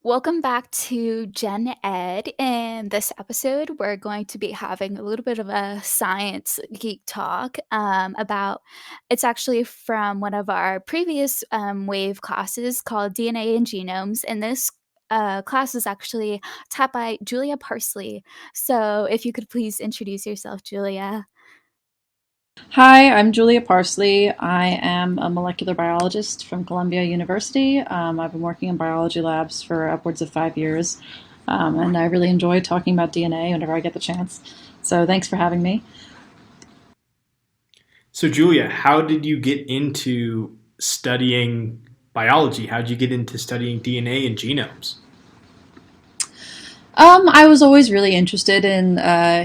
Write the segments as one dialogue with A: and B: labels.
A: Welcome back to Gen Ed. In this episode, we're going to be having a little bit of a science geek talk about it's actually from one of our previous wave classes called DNA and Genomes. And this class is actually taught by Julia Parsley. So if you could please introduce yourself, Julia.
B: Hi, I'm Julia Parsley. I am a molecular biologist from Columbia University. I've been working in biology labs for upwards of 5 years, and I really enjoy talking about DNA whenever I get the chance. So thanks for having me.
C: So, Julia, how did you get into studying biology? How did you get into studying DNA and genomes?
B: I was always really interested in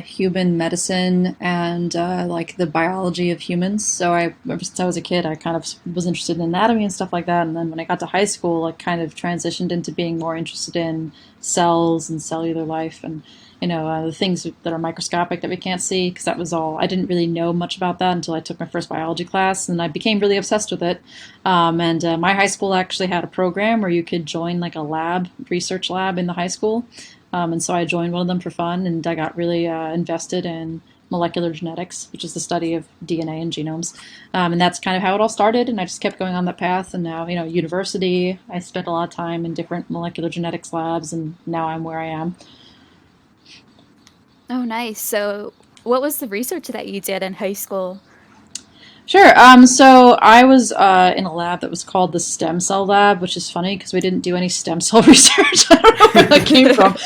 B: human medicine and like the biology of humans. So ever since I was a kid, I kind of was interested in anatomy and stuff like that. And then when I got to high school, I kind of transitioned into being more interested in cells and cellular life and the things that are microscopic that we can't see. Because that was all. I didn't really know much about that until I took my first biology class, and I became really obsessed with it. And my high school actually had a program where you could join like a lab, research lab in the high school. And so I joined one of them for fun, and I got really invested in molecular genetics, which is the study of DNA and genomes. And that's kind of how it all started. And I just kept going on that path. And now, university, I spent a lot of time in different molecular genetics labs, and now I'm where I am.
A: Oh, nice. So what was the research that you did in high school?
B: Sure. So I was in a lab that was called the stem cell lab, which is funny because we didn't do any stem cell research. I don't know where that came from.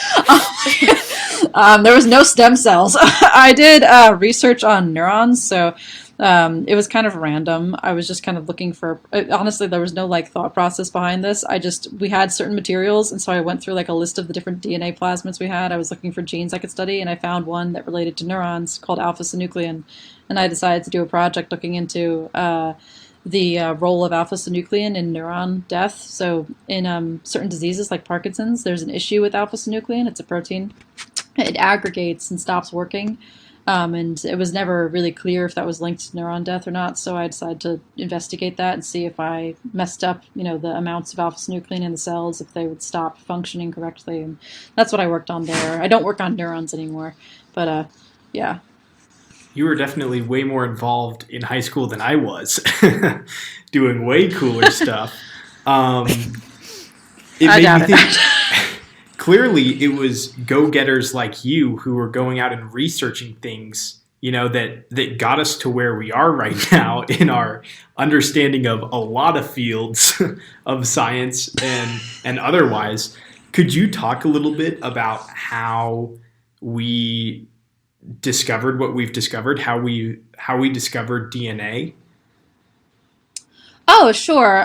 B: There was no stem cells. I did research on neurons, so it was kind of random. I was just kind of looking for. Honestly, there was no like thought process behind this. We had certain materials, and so I went through like a list of the different DNA plasmids we had. I was looking for genes I could study, and I found one that related to neurons called alpha-synuclein, and I decided to do a project looking into the role of alpha-synuclein in neuron death. So in certain diseases like Parkinson's, there's an issue with alpha-synuclein. It's a protein. It aggregates and stops working. And it was never really clear if that was linked to neuron death or not. So I decided to investigate that and see if I messed up, the amounts of alpha-synuclein in the cells, if they would stop functioning correctly. And that's what I worked on there. I don't work on neurons anymore, but yeah.
C: You were definitely way more involved in high school than I was, doing way cooler stuff. Um, it
B: I
C: made me
B: doubt it.
C: think clearly it was go-getters like you who were going out and researching things, that got us to where we are right now in our understanding of a lot of fields of science and otherwise. Could you talk a little bit about how we discovered what we've discovered, how we discovered DNA?
B: Oh, sure.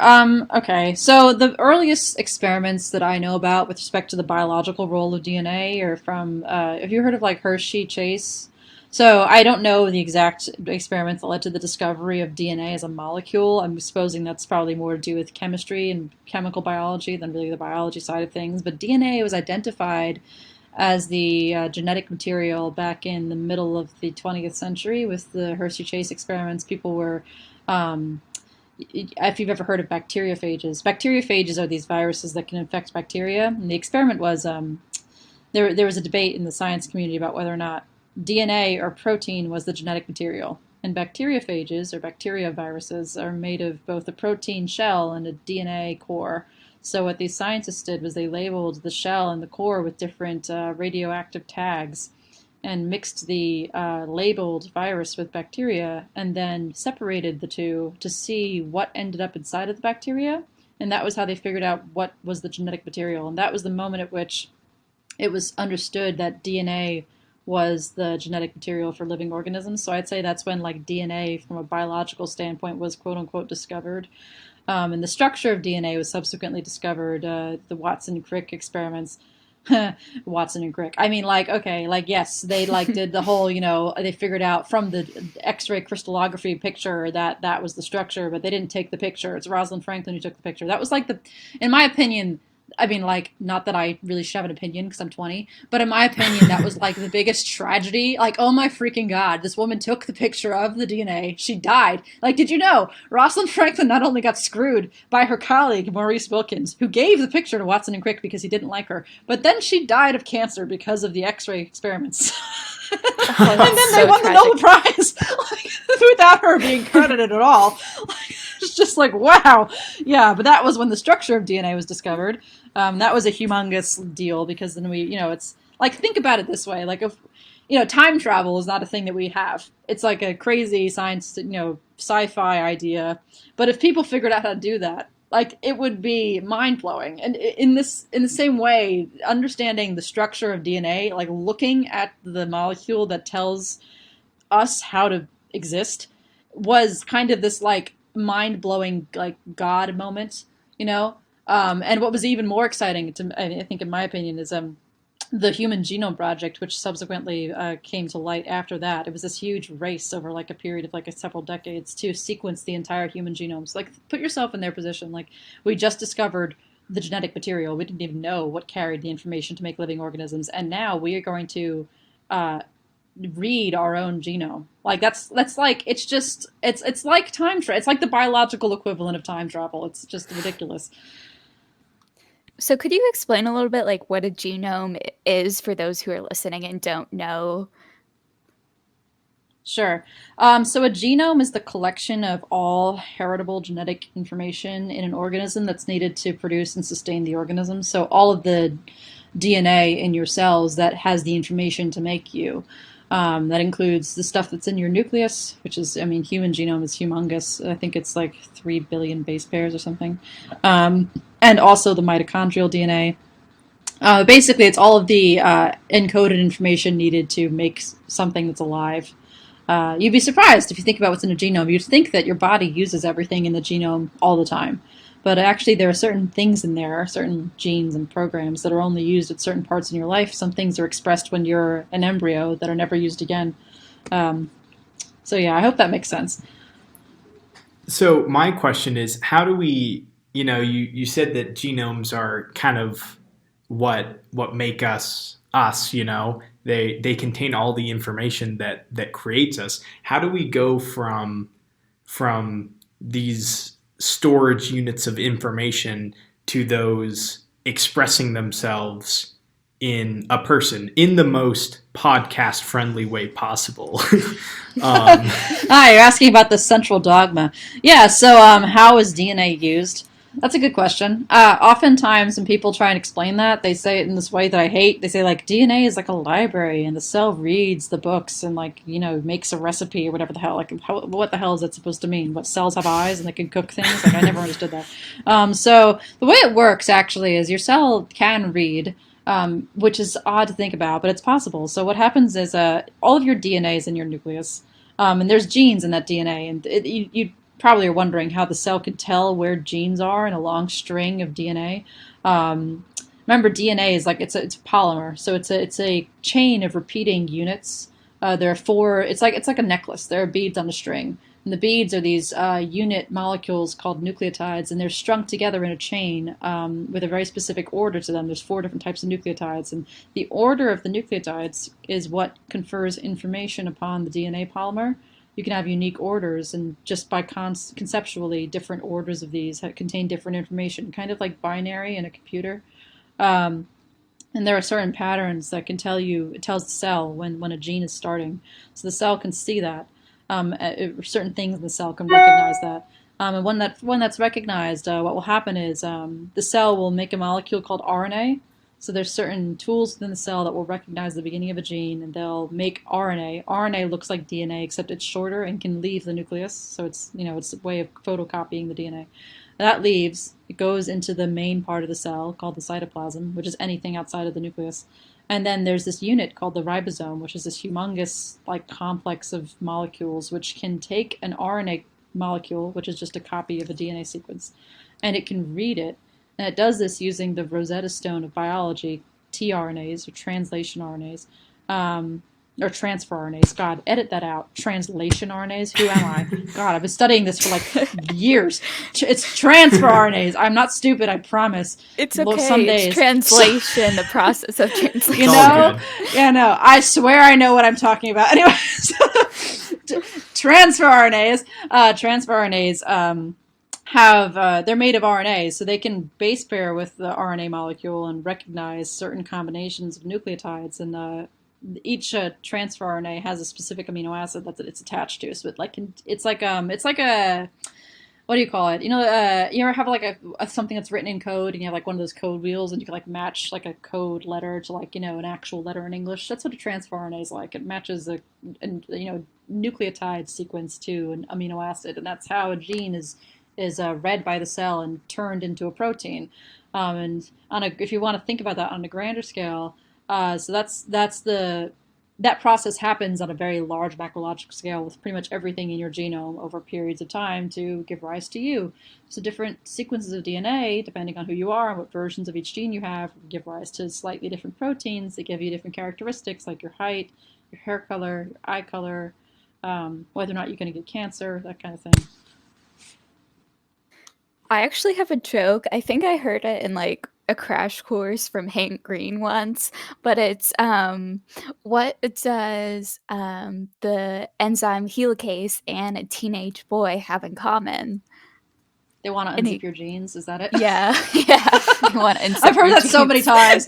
B: Okay. So the earliest experiments that I know about with respect to the biological role of DNA are from, have you heard of like Hershey Chase? So I don't know the exact experiments that led to the discovery of DNA as a molecule. I'm supposing that's probably more to do with chemistry and chemical biology than really the biology side of things. But DNA was identified as the genetic material back in the middle of the 20th century with the Hershey Chase experiments. People were um, if you've ever heard of bacteriophages are these viruses that can infect bacteria. And the experiment was there was a debate in the science community about whether or not DNA or protein was the genetic material. And bacteriophages, or bacteria viruses, are made of both a protein shell and a DNA core. So what these scientists did was they labeled the shell and the core with different radioactive tags and mixed the labeled virus with bacteria and then separated the two to see what ended up inside of the bacteria. And that was how they figured out what was the genetic material. And that was the moment at which it was understood that DNA was the genetic material for living organisms. So I'd say that's when like DNA from a biological standpoint was quote unquote discovered. And the structure of DNA was subsequently discovered. The Watson-Crick experiments. Watson and Crick. I mean, like, okay, like, yes, they like did the whole, they figured out from the X-ray crystallography picture that that was the structure, but they didn't take the picture. It's Rosalind Franklin who took the picture. That was like in my opinion, I mean, like, not that I really should have an opinion because I'm 20, but in my opinion, that was like the biggest tragedy. Like, oh my freaking God, this woman took the picture of the DNA. She died. Like, did you know Rosalind Franklin not only got screwed by her colleague, Maurice Wilkins, who gave the picture to Watson and Crick because he didn't like her, but then she died of cancer because of the X-ray experiments.
A: Oh,
B: And
A: that's
B: then they
A: so
B: won the Nobel
A: tragic.
B: Prize like, without her being credited at all. Like, it's just like, wow. Yeah, but that was when the structure of DNA was discovered. That was a humongous deal because then we, it's like, think about it this way. Like, if, time travel is not a thing that we have. It's like a crazy science, sci-fi idea. But if people figured out how to do that, like, it would be mind-blowing. And in the same way, understanding the structure of DNA, like looking at the molecule that tells us how to exist, was kind of this like mind-blowing, like, God moment, you know. And what was even more exciting, I think, in my opinion, is the Human Genome Project, which subsequently came to light after that. It was this huge race over like a period of like several decades to sequence the entire human genome. So, like, put yourself in their position. Like, we just discovered the genetic material. We didn't even know what carried the information to make living organisms, and now we are going to uh, read our own genome. Like, that's like, it's like time travel. It's like the biological equivalent of time travel. It's just ridiculous.
A: So could you explain a little bit like what a genome is for those who are listening and don't know?
B: Sure. So a genome is the collection of all heritable genetic information in an organism that's needed to produce and sustain the organism. So all of the DNA in your cells that has the information to make you. That includes the stuff that's in your nucleus, which is, I mean, human genome is humongous. I think it's like 3 billion base pairs or something. And also the mitochondrial DNA. Basically, it's all of the encoded information needed to make something that's alive. You'd be surprised if you think about what's in a genome. You'd think that your body uses everything in the genome all the time. But actually, there are certain things in there, certain genes and programs that are only used at certain parts in your life. Some things are expressed when you're an embryo that are never used again. Um, so, yeah, I hope that makes sense.
C: So my question is, how do we, you said that genomes are kind of what make us, they contain all the information that creates us. How do we go from these storage units of information to those expressing themselves in a person in the most podcast friendly way possible? um,
B: You're asking about the central dogma. Yeah, so how is DNA used? That's a good question. Oftentimes, when people try and explain that, they say it in this way that I hate. They say, like, DNA is like a library, and the cell reads the books and, like, makes a recipe or whatever the hell. Like, what the hell is that supposed to mean? What, cells have eyes and they can cook things? Like, I never understood that. So the way it works, actually, is your cell can read, which is odd to think about, but it's possible. So what happens is all of your DNA is in your nucleus. And there's genes in that DNA, and you probably are wondering how the cell could tell where genes are in a long string of DNA. Remember, DNA is like it's a polymer, so it's a chain of repeating units. There are four. It's like a necklace. There are beads on a string, and the beads are these unit molecules called nucleotides, and they're strung together in a chain with a very specific order to them. There's 4 different types of nucleotides, and the order of the nucleotides is what confers information upon the DNA polymer. You can have unique orders, and just by conceptually, different orders of these contain different information, kind of like binary in a computer. Um, and there are certain patterns that it tells the cell when a gene is starting. So the cell can see that. Certain things in the cell can recognize that. And when that's recognized, what will happen is the cell will make a molecule called RNA. So there's certain tools within the cell that will recognize the beginning of a gene, and they'll make RNA. RNA looks like DNA, except it's shorter and can leave the nucleus. So it's a way of photocopying the DNA. That leaves, it goes into the main part of the cell called the cytoplasm, which is anything outside of the nucleus. And then there's this unit called the ribosome, which is this humongous like complex of molecules which can take an RNA molecule, which is just a copy of a DNA sequence, and it can read it. And it does this using the Rosetta Stone of biology, tRNAs, or translation RNAs. or transfer RNAs. God, edit that out. Translation RNAs. Who am I? God, I've been studying this for like years. It's transfer RNAs. I'm not stupid. I promise.
A: It's
B: Some
A: okay. It's
B: days.
A: translation, the process of
C: It's
B: You
C: all
A: translation.
B: know?
C: good.
B: Yeah, no. I swear I know what I'm talking about. Anyway, transfer RNAs. Transfer RNAs. Have they're made of RNA, so they can base pair with the RNA molecule and recognize certain combinations of nucleotides. And each transfer RNA has a specific amino acid that it's attached to. So it's like a what do you call it? You ever have like a something that's written in code, and you have like one of those code wheels, and you can like match like a code letter to like an actual letter in English. That's what a transfer RNA is like. It matches a nucleotide sequence to an amino acid, and that's how a gene is read by the cell and turned into a protein. And if you want to think about that on a grander scale, so that process happens on a very large macrological scale with pretty much everything in your genome over periods of time to give rise to you. So different sequences of DNA, depending on who you are and what versions of each gene you have, give rise to slightly different proteins that give you different characteristics like your height, your hair color, your eye color, whether or not you're going to get cancer, that kind of thing.
A: I actually have a joke. I think I heard it in like a crash course from Hank Green once, but it's what does the enzyme helicase and a teenage boy have in common?
B: They want to
A: And
B: unzip your genes, is that it?
A: yeah, yeah, they want to
B: I've
A: insert
B: heard
A: your
B: that so many
A: genes.
B: times.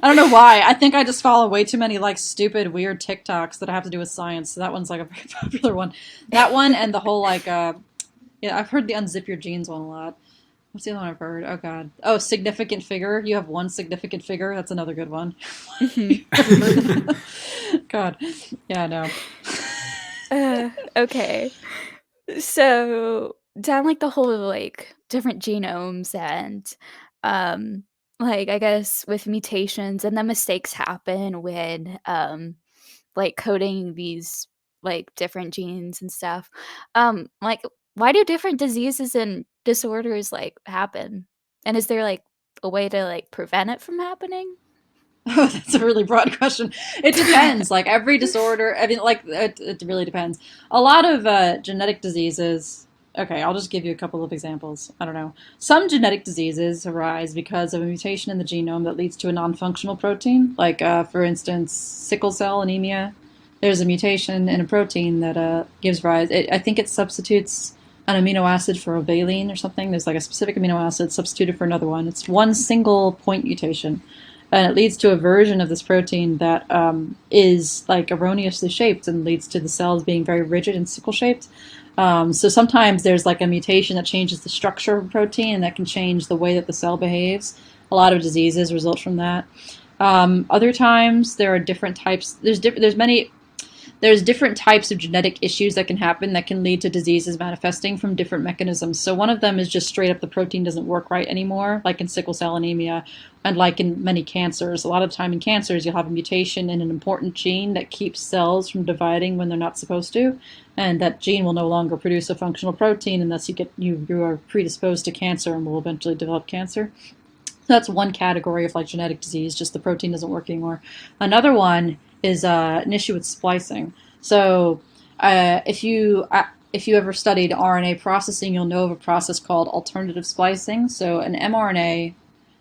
B: I don't know why. I think I just follow way too many like stupid, weird TikToks that have to do with science. So that one's like a very popular one. That one and the whole like yeah, I've heard the unzip your genes one a lot. What's the other one I've heard? Oh God. Oh, significant figure. You have one significant figure. That's another good one.
A: Mhm.
B: God. Yeah, no.
A: Okay. So down like the whole like different genomes and like I guess with mutations and the mistakes happen when like coding these like different genes and stuff. Like why do different diseases and disorders like happen? And is there like a way to like prevent it from happening?
B: Oh, that's a really broad question. It depends. Like every disorder, I mean, like it really depends. A lot of genetic diseases. Okay, I'll just give you a couple of examples. I don't know. Some genetic diseases arise because of a mutation in the genome that leads to a non-functional protein. Like, for instance, sickle cell anemia. There's a mutation in a protein that gives rise. I think it substitutes an amino acid for a valine or something. There's like a specific amino acid substituted for another one. It's one single point mutation, and it leads to a version of this protein that is like erroneously shaped and leads to the cells being very rigid and sickle shaped. So sometimes there's like a mutation that changes the structure of a protein, and that can change the way that the cell behaves. A lot of diseases result from that. Other times there are different types. There's different types of genetic issues that can happen that can lead to diseases manifesting from different mechanisms. So one of them is just straight up the protein doesn't work right anymore, like in sickle cell anemia and like in many cancers. A lot of the time in cancers, you'll have a mutation in an important gene that keeps cells from dividing when they're not supposed to, and that gene will no longer produce a functional protein, and thus you are predisposed to cancer and will eventually develop cancer. So that's one category of like genetic disease, just the protein doesn't work anymore. Another one is an issue with splicing. So if you ever studied RNA processing, you'll know of a process called alternative splicing. So an mRNA,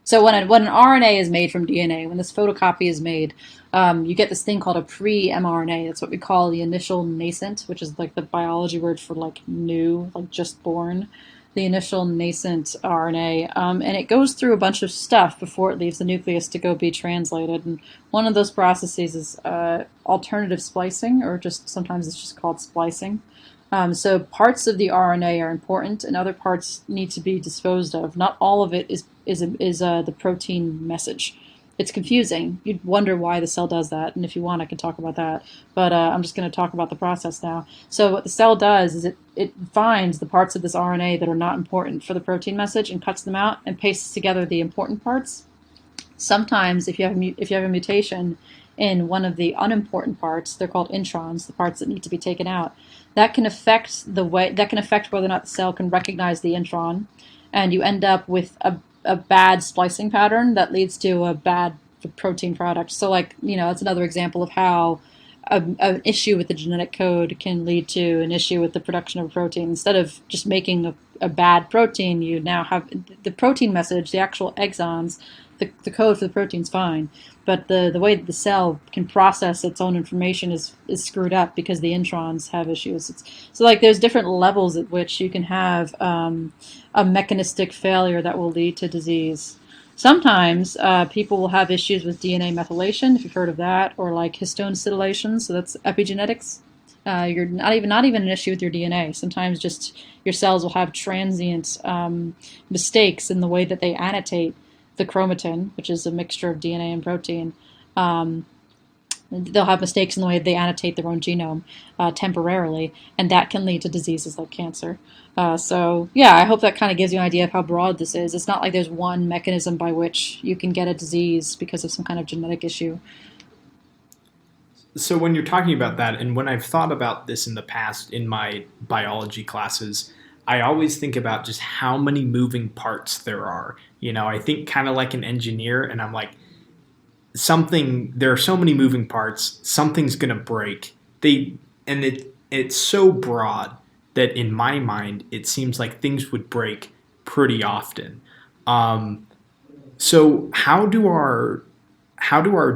B: so when an RNA is made from DNA, when this photocopy is made, you get this thing called a pre-mRNA. That's what we call the initial nascent, which is like the biology word for like new, like just born, the initial nascent RNA, and it goes through a bunch of stuff before it leaves the nucleus to go be translated. And one of those processes is alternative splicing, or just sometimes it's just called splicing. So parts of the RNA are important, and other parts need to be disposed of. Not all of it is the protein message. It's confusing. You'd wonder why the cell does that, and if you want, I can talk about that. But I'm just going to talk about the process now. So what the cell does is it finds the parts of this RNA that are not important for the protein message and cuts them out and pastes together the important parts. Sometimes, if you have a mutation in one of the unimportant parts, they're called introns, the parts that need to be taken out. That can affect whether or not the cell can recognize the intron, and you end up with a bad splicing pattern that leads to a bad protein product. So like, that's another example of how an issue with the genetic code can lead to an issue with the production of a protein. Instead of just making a bad protein, you now have the protein message, the actual exons, the code for the protein's fine, but the way that the cell can process its own information is screwed up because the introns have issues. So like there's different levels at which you can have a mechanistic failure that will lead to disease. Sometimes people will have issues with DNA methylation, if you've heard of that, or like histone acetylation. So that's epigenetics. You're not even an issue with your DNA. Sometimes just your cells will have transient mistakes in the way that they annotate the chromatin, which is a mixture of DNA and protein. They'll have mistakes in the way they annotate their own genome temporarily, and that can lead to diseases like cancer. So yeah, I hope that kind of gives you an idea of how broad this is. It's not like there's one mechanism by which you can get a disease because of some kind of genetic issue.
C: So when you're talking about that, and when I've thought about this in the past in my biology classes, I always think about just how many moving parts there are. I think kind of like an engineer, and I'm like, there are so many moving parts, something's going to break. It's so broad that in my mind, it seems like things would break pretty often. So how do our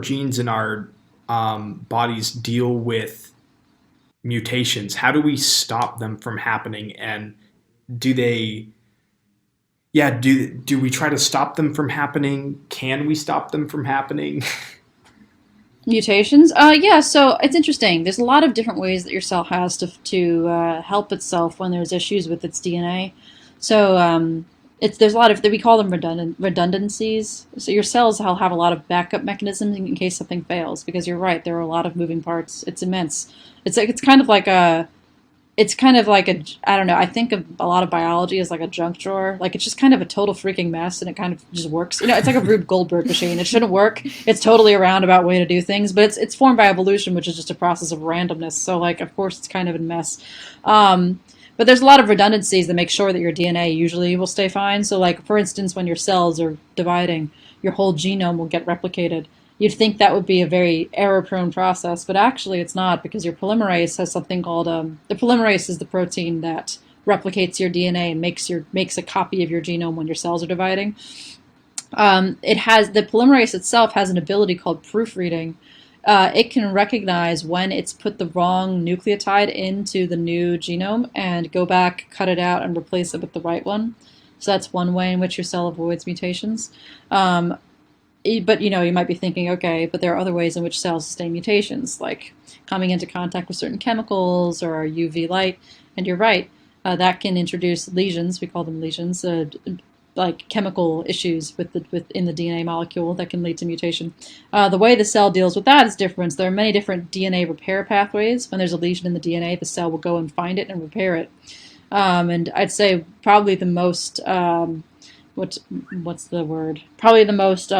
C: genes in our bodies deal with mutations? How do we stop them from happening? And do we try to stop them from happening? Can we stop them from happening?
B: Mutations? Yeah, so it's interesting. There's a lot of different ways that your cell has to help itself when there's issues with its DNA. So there's a lot of, we call them redundancies. So your cells will have a lot of backup mechanisms in case something fails, because you're right, there are a lot of moving parts. It's immense. It's kind of like a, I don't know, I think of a lot of biology as like a junk drawer. Like it's just kind of a total freaking mess, and it kind of just works. It's like a Rube Goldberg machine. It shouldn't work. It's totally a roundabout way to do things, but it's formed by evolution, which is just a process of randomness. So like, of course, it's kind of a mess. But there's a lot of redundancies that make sure that your DNA usually will stay fine. So like, for instance, when your cells are dividing, your whole genome will get replicated. You'd think that would be a very error-prone process, but actually it's not, because your polymerase has something called the polymerase is the protein that replicates your DNA and makes a copy of your genome when your cells are dividing. The polymerase itself has an ability called proofreading. It can recognize when it's put the wrong nucleotide into the new genome and go back, cut it out, and replace it with the right one. So that's one way in which your cell avoids mutations. But you might be thinking, okay, but there are other ways in which cells sustain mutations, like coming into contact with certain chemicals or UV light. And you're right, that can introduce lesions. We call them lesions, like chemical issues within the DNA molecule that can lead to mutation. The way the cell deals with that is different. There are many different DNA repair pathways. When there's a lesion in the DNA, the cell will go and find it and repair it. And I'd say probably the most what's the word? Probably the most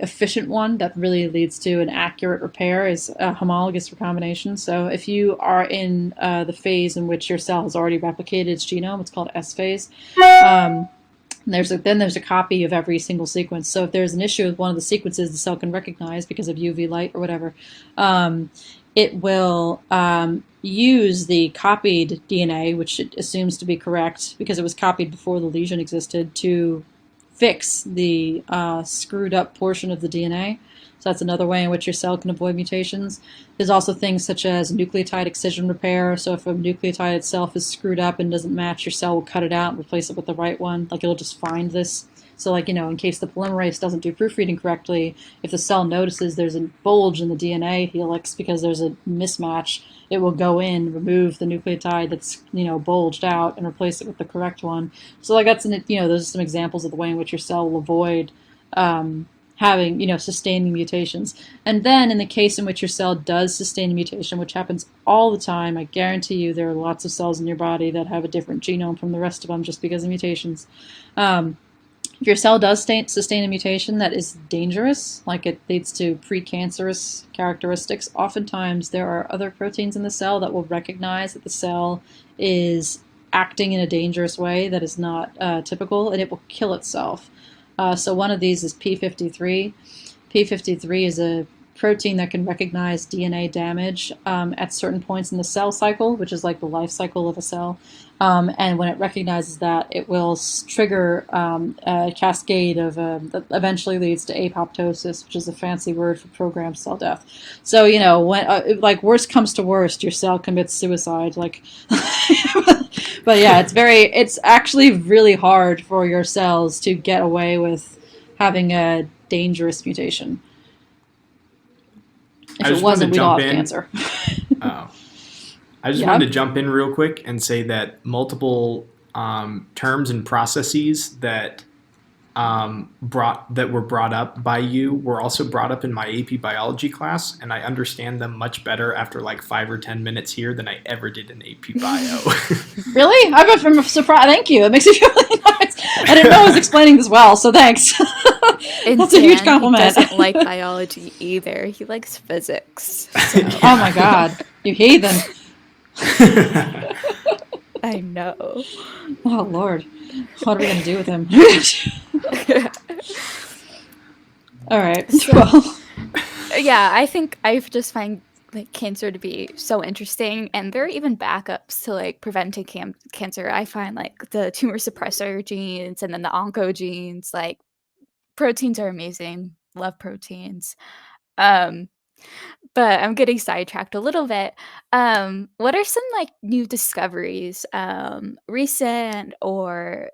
B: efficient one that really leads to an accurate repair is homologous recombination. So if you are in the phase in which your cell has already replicated its genome, it's called S phase. There's a copy of every single sequence. So if there's an issue with one of the sequences the cell can recognize because of UV light or whatever, it will use the copied DNA, which it assumes to be correct because it was copied before the lesion existed, to fix the screwed up portion of the DNA. So that's another way in which your cell can avoid mutations. There's also things such as nucleotide excision repair. So if a nucleotide itself is screwed up and doesn't match, your cell will cut it out and replace it with the right one. Like it'll just find this. So like, in case the polymerase doesn't do proofreading correctly, if the cell notices there's a bulge in the DNA helix because there's a mismatch, it will go in, remove the nucleotide that's, bulged out and replace it with the correct one. So like those are some examples of the way in which your cell will avoid having, sustaining mutations. And then in the case in which your cell does sustain a mutation, which happens all the time, I guarantee you there are lots of cells in your body that have a different genome from the rest of them just because of mutations. If your cell does sustain a mutation that is dangerous, like it leads to precancerous characteristics, oftentimes there are other proteins in the cell that will recognize that the cell is acting in a dangerous way that is not typical, and it will kill itself. So one of these is P53. P53 is a protein that can recognize DNA damage at certain points in the cell cycle, which is like the life cycle of a cell. And when it recognizes that, it will trigger a cascade of that eventually leads to apoptosis, which is a fancy word for programmed cell death. So when like worst comes to worst, your cell commits suicide. Like, but yeah, it's actually really hard for your cells to get away with having a dangerous mutation. If
C: I
B: it
C: just wanted
B: wasn't,
C: to
B: we'd all
C: jump
B: have
C: in.
B: cancer.
C: Oh. I just
B: Yeah.
C: wanted to jump in real quick and say that multiple terms and processes that were brought up by you were also brought up in my AP biology class, and I understand them much better after like 5 or 10 minutes here than I ever did in AP bio.
B: Really? I'm surprised. Thank you. It makes me feel really nice. I didn't know I was explaining this well, so thanks.
A: And
B: That's a huge
A: Dan, he
B: compliment.
A: doesn't like biology either. He likes physics. So
B: Oh my god, you heathen!
A: I know.
B: Oh lord, what are we gonna do with him? All right.
A: So
B: Well,
A: yeah, I think I just find like cancer to be so interesting, and there are even backups to like preventing cancer. I find like the tumor suppressor genes and then the oncogenes, like proteins are amazing. Love proteins. Um, but I'm getting sidetracked a little bit. What are some like new discoveries, recent or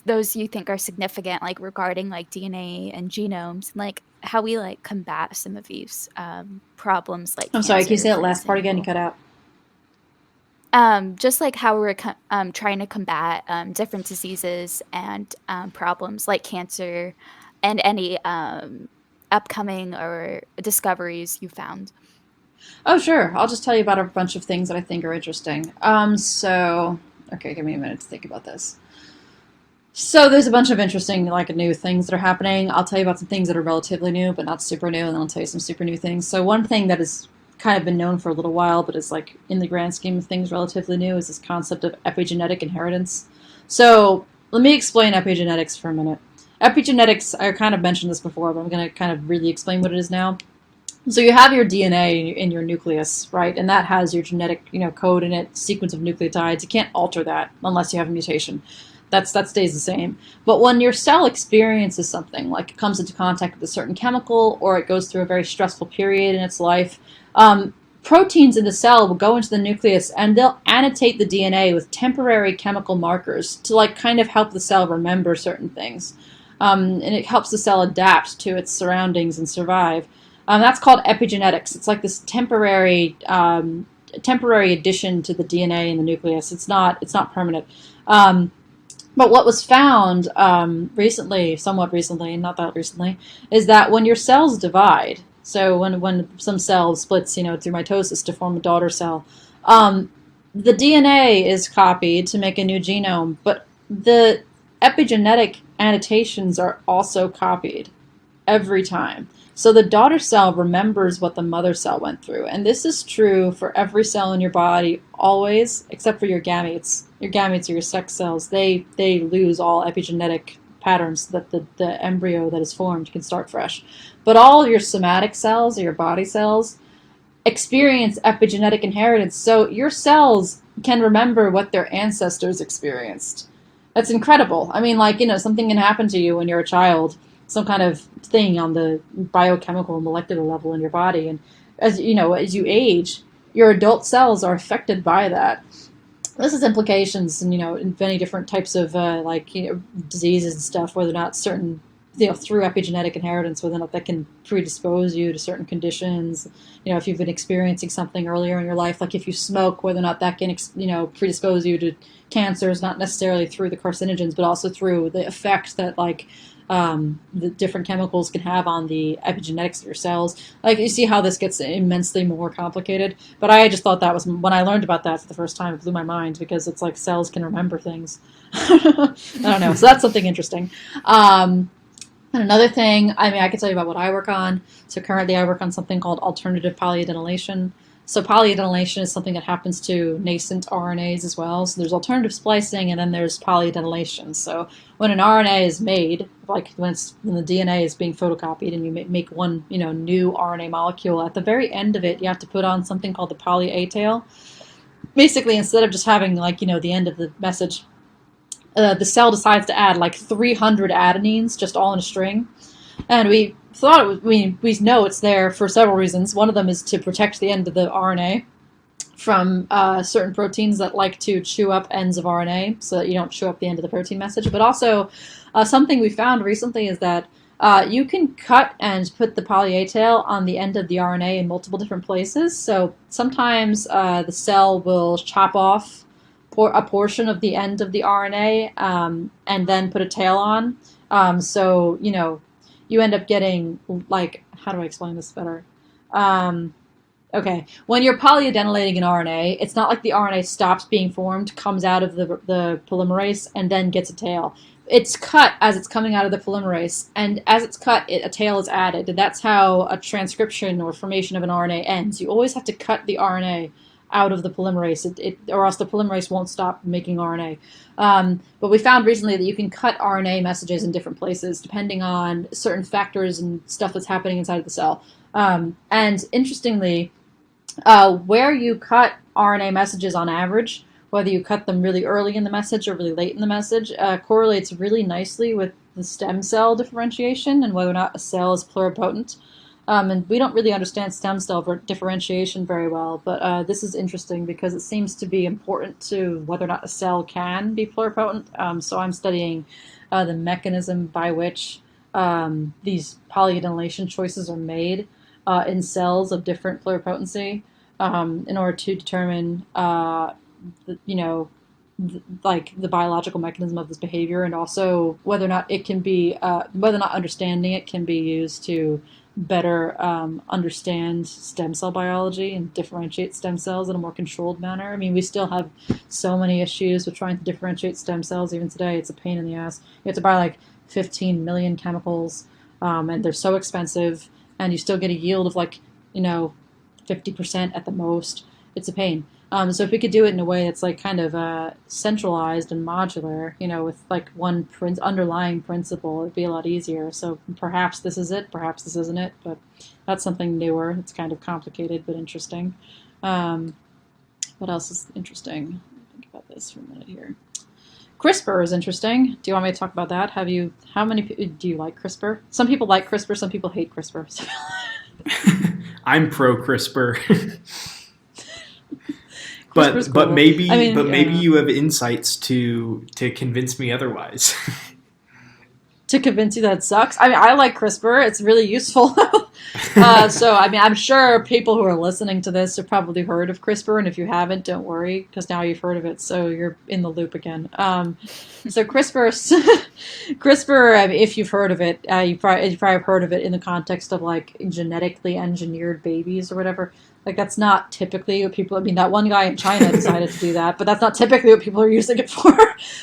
A: those you think are significant, like regarding like DNA and genomes, and like how we like combat some of these problems, like
B: I'm sorry. Can you
A: cancer,
B: say that
A: for
B: last part again? You
A: example?
B: cut out.
A: Just like how we're trying to combat different diseases and problems like cancer, and any upcoming or discoveries you found.
B: Oh sure. I'll just tell you about a bunch of things that I think are interesting. So okay, give me a minute to think about this. So there's a bunch of interesting, like, new things that are happening. I'll tell you about some things that are relatively new, but not super new, and then I'll tell you some super new things. So one thing that has kind of been known for a little while, but is like in the grand scheme of things relatively new, is this concept of epigenetic inheritance. So let me explain epigenetics for a minute. Epigenetics, I kind of mentioned this before, but I'm going to kind of really explain what it is now. So you have your DNA in your nucleus, right? And that has your genetic, code in it, sequence of nucleotides. You can't alter that unless you have a mutation. That stays the same. But when your cell experiences something, like it comes into contact with a certain chemical, or it goes through a very stressful period in its life, proteins in the cell will go into the nucleus and they'll annotate the DNA with temporary chemical markers to like kind of help the cell remember certain things. And it helps the cell adapt to its surroundings and survive. That's called epigenetics. It's like this temporary addition to the DNA in the nucleus. It's not permanent. But what was found recently, somewhat recently, not that recently, is that when your cells divide, so when some cell splits, through mitosis to form a daughter cell, the DNA is copied to make a new genome, but the epigenetic annotations are also copied every time. So the daughter cell remembers what the mother cell went through. And this is true for every cell in your body always, except for your gametes. Your gametes are your sex cells. They lose all epigenetic patterns so that the embryo that is formed can start fresh. But all your somatic cells, or your body cells, experience epigenetic inheritance. So your cells can remember what their ancestors experienced. That's incredible. I mean, like, something can happen to you when you're a child, some kind of thing on the biochemical molecular level in your body, and as you age, your adult cells are affected by that. This has implications in many different types of diseases and stuff, whether or not certain through epigenetic inheritance, whether or not that can predispose you to certain conditions. If you've been experiencing something earlier in your life, like if you smoke, whether or not that can predispose you to cancers, not necessarily through the carcinogens, but also through the effect that the different chemicals can have on the epigenetics of your cells. Like, you see how this gets immensely more complicated. But I just thought that was, when I learned about that for the first time, it blew my mind, because it's like cells can remember things. I don't know. So that's something interesting. And another thing, I can tell you about what I work on. So currently I work on something called alternative polyadenylation. So polyadenylation is something that happens to nascent RNAs as well. So there's alternative splicing, and then there's polyadenylation. So when an RNA is made, like when the DNA is being photocopied, and you make one new RNA molecule, at the very end of it, you have to put on something called the poly A tail. Basically, instead of just having the end of the message, the cell decides to add like 300 adenines just all in a string. And we thought we know it's there for several reasons. One of them is to protect the end of the RNA from certain proteins that like to chew up ends of RNA so that you don't chew up the end of the protein message. But also, something we found recently is that you can cut and put the poly A tail on the end of the RNA in multiple different places. So sometimes the cell will chop off a portion of the end of the RNA and then put a tail on. So you end up getting, like, how do I explain this better? Okay, when you're polyadenylating an RNA, it's not like the RNA stops being formed, comes out of the polymerase, and then gets a tail. It's cut as it's coming out of the polymerase, and as it's cut, a tail is added. And that's how a transcription or formation of an RNA ends. You always have to cut the RNA out of the polymerase, or else the polymerase won't stop making RNA. But we found recently that you can cut RNA messages in different places depending on certain factors and stuff that's happening inside of the cell. And interestingly, where you cut RNA messages on average, whether you cut them really early in the message or really late in the message, correlates really nicely with the stem cell differentiation and whether or not a cell is pluripotent. And we don't really understand stem cell differentiation very well, but this is interesting because it seems to be important to whether or not a cell can be pluripotent. So I'm studying the mechanism by which these polyadenylation choices are made in cells of different pluripotency in order to determine, like the biological mechanism of this behavior, and also whether or not it can be, whether or not understanding it can be used to better understand stem cell biology and differentiate stem cells in a more controlled manner. I mean, we still have so many issues with trying to differentiate stem cells even today. It's a pain in the ass. You have to buy like 15 million chemicals, and they're so expensive, and you still get a yield of like 50% at the most. It's a pain. So if we could do it in a way that's like kind of centralized and modular, with like one underlying principle, it'd be a lot easier. So perhaps this is it, perhaps this isn't it, but that's something newer. It's kind of complicated but interesting. What else is interesting? Think about this for a minute here. CRISPR is interesting. Do you want me to talk about that? How many do you like CRISPR? Some people like CRISPR, some people hate CRISPR.
C: I'm pro CRISPR.
B: CRISPR's
C: but
B: cool.
C: maybe
B: I mean,
C: maybe you have insights to convince me otherwise.
B: To convince you that it sucks. I mean, I like CRISPR. It's really useful. So, I mean, I'm sure people who are listening to this have probably heard of CRISPR, and if you haven't, don't worry, because now you've heard of it, so you're in the loop again. So CRISPR, I mean, if you've heard of it, you probably have heard of it in the context of, like, genetically engineered babies or whatever. Like, that's not typically what people, I mean, that one guy in China decided to do that, but that's not typically what people are using it for.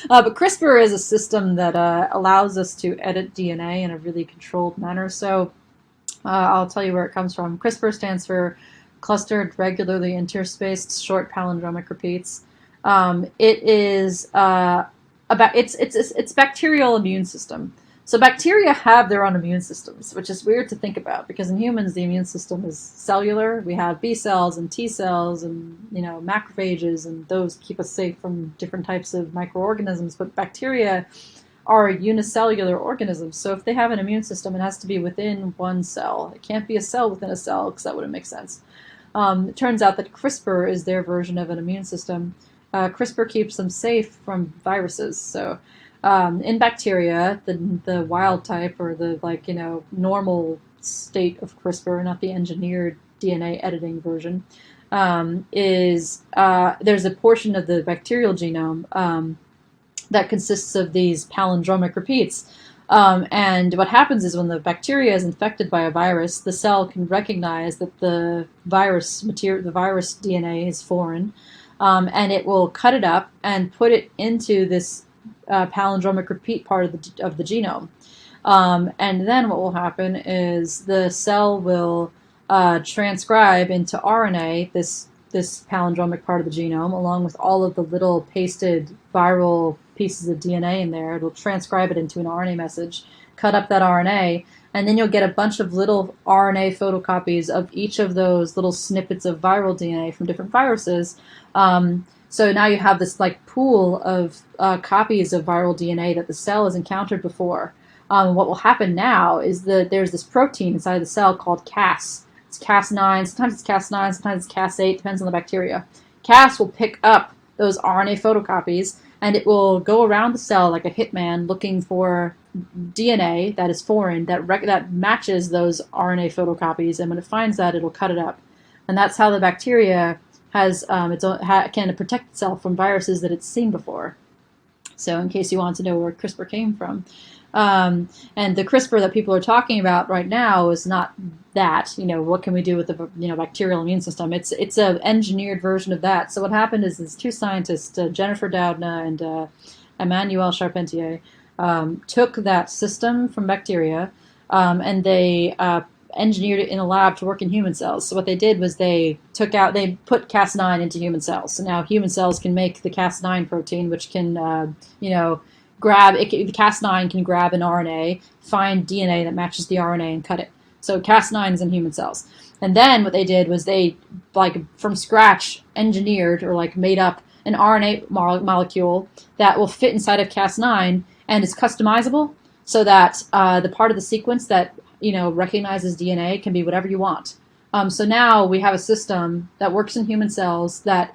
B: But CRISPR is a system that allows us to edit DNA in a really controlled manner. So I'll tell you where it comes from. CRISPR stands for Clustered Regularly Interspaced Short Palindromic Repeats. It is it's bacterial immune system. So bacteria have their own immune systems, which is weird to think about because in humans the immune system is cellular. We have B cells and T cells and macrophages, and those keep us safe from different types of microorganisms. But bacteria are unicellular organisms, so if they have an immune system, it has to be within one cell. It can't be a cell within a cell because that wouldn't make sense. It turns out that CRISPR is their version of an immune system. CRISPR keeps them safe from viruses. So in bacteria, the wild type or the normal state of CRISPR, not the engineered DNA editing version, is there's a portion of the bacterial genome that consists of these palindromic repeats. And what happens is when the bacteria is infected by a virus, the cell can recognize that the virus DNA is foreign, and it will cut it up and put it into this palindromic repeat part of the genome. And then what will happen is the cell will transcribe into RNA this palindromic part of the genome, along with all of the little pasted viral pieces of DNA in there. It'll transcribe it into an RNA message, cut up that RNA, and then you'll get a bunch of little RNA photocopies of each of those little snippets of viral DNA from different viruses. So now you have this like pool of copies of viral DNA that the cell has encountered before. What will happen now is that there's this protein inside the cell called Cas. It's Cas9, sometimes it's Cas9, sometimes it's Cas8, depends on the bacteria. Cas will pick up those RNA photocopies, and it will go around the cell like a hitman looking for DNA that is foreign, that matches those RNA photocopies, and when it finds that, it'll cut it up. And that's how the bacteria has can protect itself from viruses that it's seen before. So in case you want to know where CRISPR came from. And the CRISPR that people are talking about right now is not that. What can we do with the bacterial immune system? It's an engineered version of that. So what happened is these two scientists, Jennifer Doudna and Emmanuel Charpentier, took that system from bacteria and they engineered it in a lab to work in human cells. So what they did was they put Cas9 into human cells. So now human cells can make the Cas9 protein, which can the Cas9 can grab an RNA, find DNA that matches the RNA, and cut it. So Cas9 is in human cells. And then what they did was they, from scratch, engineered or made up an RNA molecule that will fit inside of Cas9 and is customizable, so that the part of the sequence that recognizes DNA can be whatever you want. So now we have a system that works in human cells that